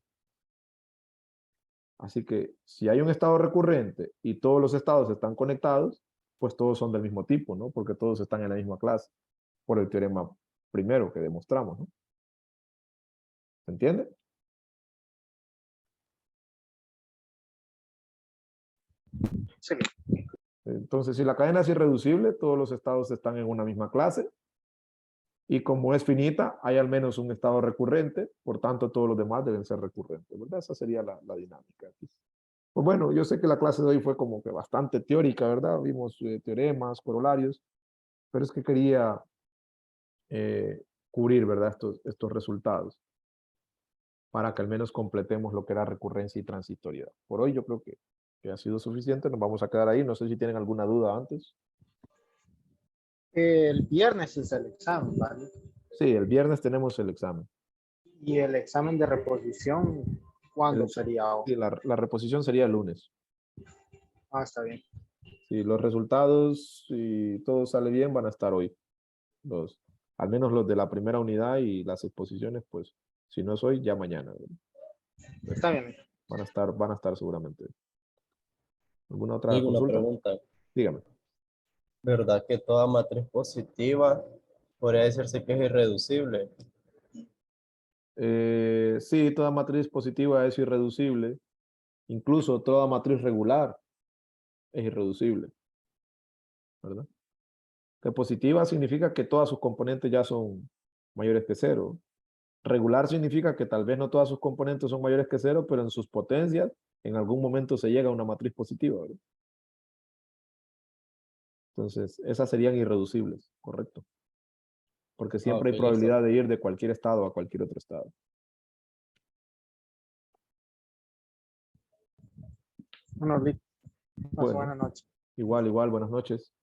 Así que si hay un estado recurrente y todos los estados están conectados, pues todos son del mismo tipo, ¿no? Porque todos están en la misma clase, por el teorema primero que demostramos, ¿no? ¿Se entiende? Sí. Entonces, si la cadena es irreducible, todos los estados están en una misma clase. Y como es finita, hay al menos un estado recurrente, por tanto todos los demás deben ser recurrentes, ¿verdad? Esa sería la dinámica aquí. Pues bueno, yo sé que la clase de hoy fue como que bastante teórica, ¿verdad? Vimos teoremas, corolarios, pero es que quería cubrir, ¿verdad? Estos resultados para que al menos completemos lo que era recurrencia y transitoriedad. Por hoy yo creo que ha sido suficiente, nos vamos a quedar ahí. No sé si tienen alguna duda antes. El viernes es el examen, ¿vale? Sí, el viernes tenemos el examen. Y el examen de reposición, ¿cuándo sería? Sí, la reposición sería el lunes. Ah, está bien. Si los resultados, si todo sale bien, van a estar hoy. Al menos los de la primera unidad y las exposiciones, pues, si no es hoy, ya mañana, ¿verdad? Está bien. Van a estar seguramente. ¿Alguna otra Digo una consulta? pregunta. Dígame. ¿Verdad que toda matriz positiva podría decirse que es irreducible? Sí, toda matriz positiva es irreducible. Incluso toda matriz regular es irreducible, ¿verdad? Que positiva significa que todas sus componentes ya son mayores que cero. Regular significa que tal vez no todas sus componentes son mayores que cero, pero en sus potencias en algún momento se llega a una matriz positiva, ¿verdad? Entonces, esas serían irreducibles, correcto. Porque Ah, siempre ok, hay listo. probabilidad de ir de cualquier estado a cualquier otro estado. Bueno, Bueno, buenas noches. igual, buenas noches.